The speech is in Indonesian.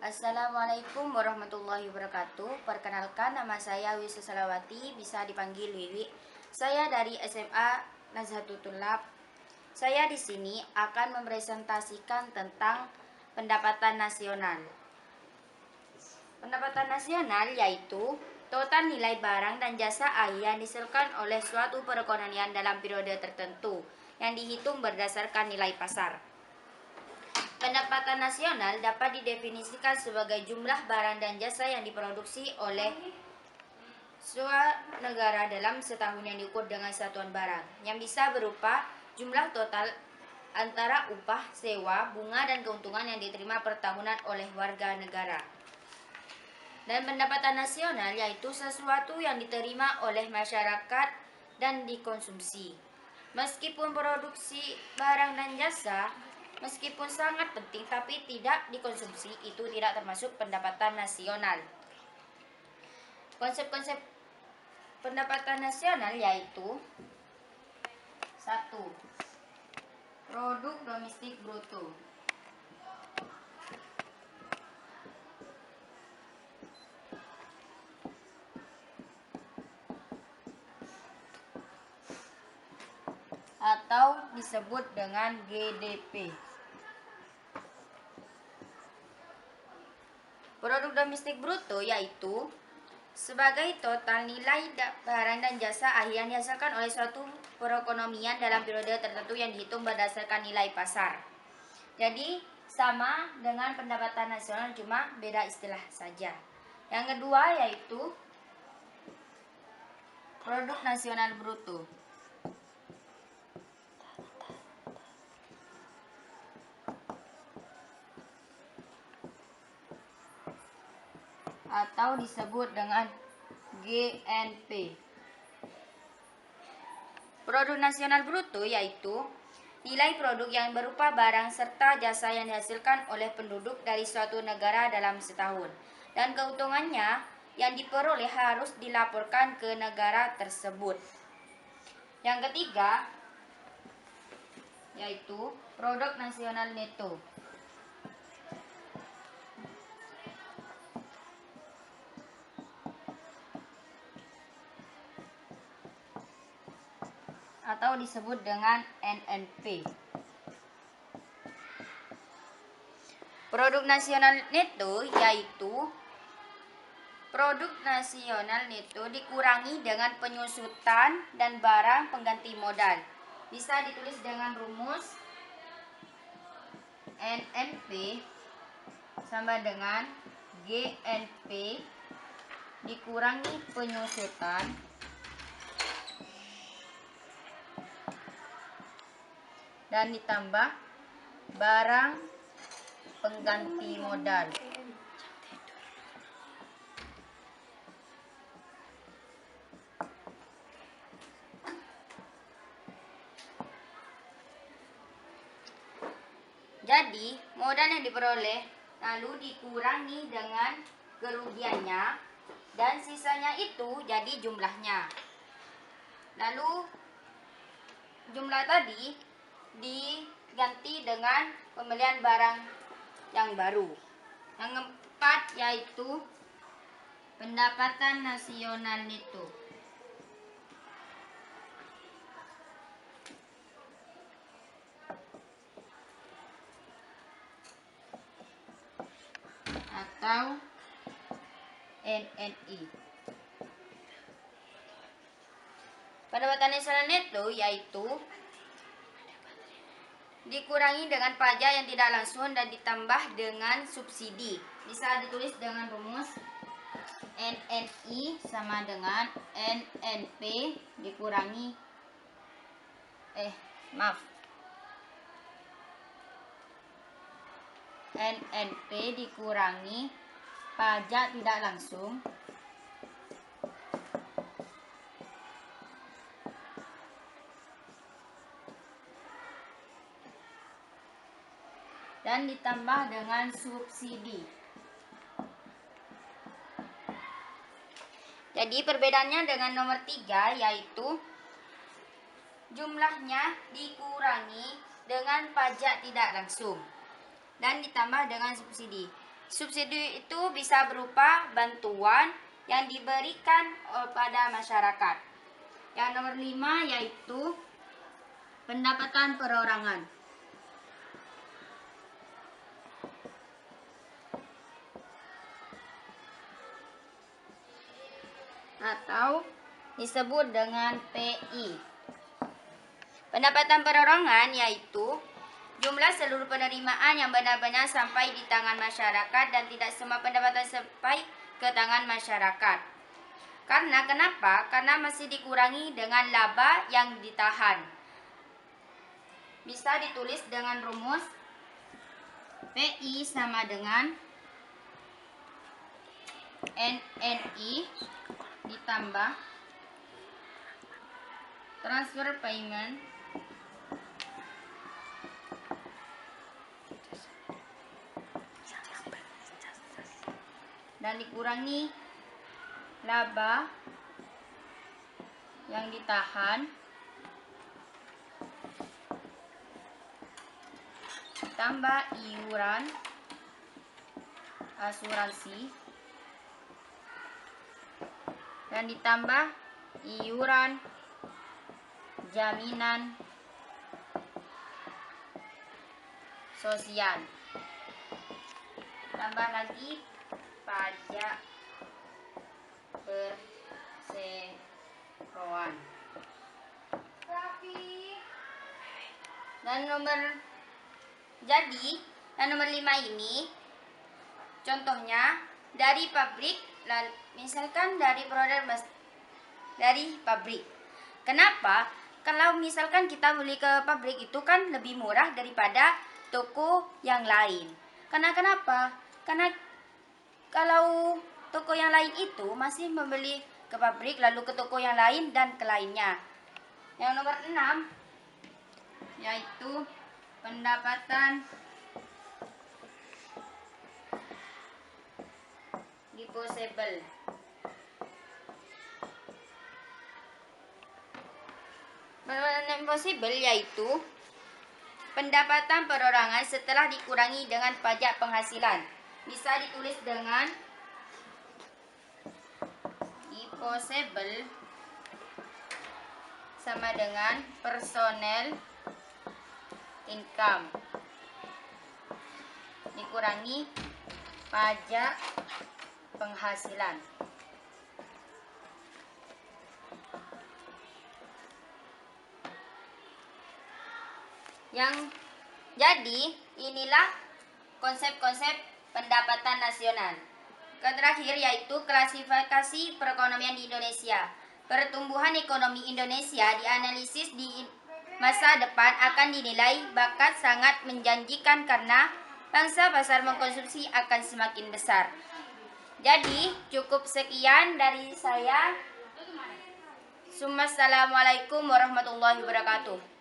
Assalamualaikum warahmatullahi wabarakatuh. Perkenalkan, nama saya Wisnu Salawati, bisa dipanggil Wiwi. Saya dari SMA Nazhatul Tulab. Saya di sini akan mempresentasikan tentang pendapatan nasional. Pendapatan nasional yaitu total nilai barang dan jasa yang dihasilkan oleh suatu perekonomian dalam periode tertentu yang dihitung berdasarkan nilai pasar. Pendapatan nasional dapat didefinisikan sebagai jumlah barang dan jasa yang diproduksi oleh suatu negara dalam setahun yang diukur dengan satuan barang, yang bisa berupa jumlah total antara upah, sewa, bunga, dan keuntungan yang diterima per tahunan oleh warga negara. Dan pendapatan nasional yaitu sesuatu yang diterima oleh masyarakat dan dikonsumsi. Meskipun produksi barang dan jasa meskipun sangat penting tapi tidak dikonsumsi, itu tidak termasuk pendapatan nasional. Konsep-konsep pendapatan nasional yaitu 1. Produk domestik bruto. Atau disebut dengan GDP. Produk domestik bruto yaitu sebagai total nilai barang dan jasa yang dihasilkan oleh suatu perekonomian dalam periode tertentu yang dihitung berdasarkan nilai pasar. Jadi sama dengan pendapatan nasional, cuma beda istilah saja. Yang kedua yaitu produk nasional bruto. Atau disebut dengan GNP. Produk nasional bruto yaitu nilai produk yang berupa barang serta jasa yang dihasilkan oleh penduduk dari suatu negara dalam setahun, dan keuntungannya yang diperoleh harus dilaporkan ke negara tersebut. Yang ketiga yaitu produk nasional neto. Atau disebut dengan NNP. Produk nasional neto yaitu produk nasional neto dikurangi dengan penyusutan dan barang pengganti modal. Bisa ditulis dengan rumus NNP sama dengan GNP dikurangi penyusutan dan ditambah barang pengganti modal. Jadi modal yang diperoleh lalu dikurangi dengan kerugiannya dan sisanya itu jadi jumlahnya. Lalu jumlah tadi diganti dengan pembelian barang yang baru. Yang keempat yaitu pendapatan nasional neto. Atau NNI. Pendapatan nasional neto yaitu dikurangi dengan pajak yang tidak langsung dan ditambah dengan subsidi. Bisa ditulis dengan rumus NNI sama dengan NNP dikurangi NNP dikurangi pajak tidak langsung dan ditambah dengan subsidi. Jadi perbedaannya dengan nomor 3 yaitu jumlahnya dikurangi dengan pajak tidak langsung dan ditambah dengan subsidi. Subsidi itu bisa berupa bantuan yang diberikan pada masyarakat. Yang nomor 5 yaitu pendapatan perorangan atau disebut dengan PI. Pendapatan perorangan yaitu jumlah seluruh penerimaan yang benar-benar sampai di tangan masyarakat dan tidak semua pendapatan sampai ke tangan masyarakat. Kenapa? Karena masih dikurangi dengan laba yang ditahan. Bisa ditulis dengan rumus PI sama dengan NNI ditambah transfer payment dan dikurangi laba yang ditahan ditambah iuran asuransi dan ditambah iuran jaminan sosial, tambah lagi pajak perseroan. Dan nomor 5 ini contohnya dari pabrik, misalkan dari produk dari pabrik. Kenapa? Kalau misalkan kita beli ke pabrik itu kan lebih murah daripada toko yang lain. Kenapa? Karena kalau toko yang lain itu masih membeli ke pabrik lalu ke toko yang lain dan ke lainnya. Yang nomor 6 yaitu pendapatan disposable. Pendapatan impossible yaitu pendapatan perorangan setelah dikurangi dengan pajak penghasilan. Bisa ditulis dengan impossible sama dengan personal income dikurangi pajak penghasilan. Jadi inilah konsep-konsep pendapatan nasional. Terakhir yaitu klasifikasi perekonomian di Indonesia. Pertumbuhan ekonomi Indonesia dianalisis di masa depan akan dinilai bakal sangat menjanjikan karena pangsa pasar mengkonsumsi akan semakin besar. Jadi cukup sekian dari saya. Assalamualaikum warahmatullahi wabarakatuh.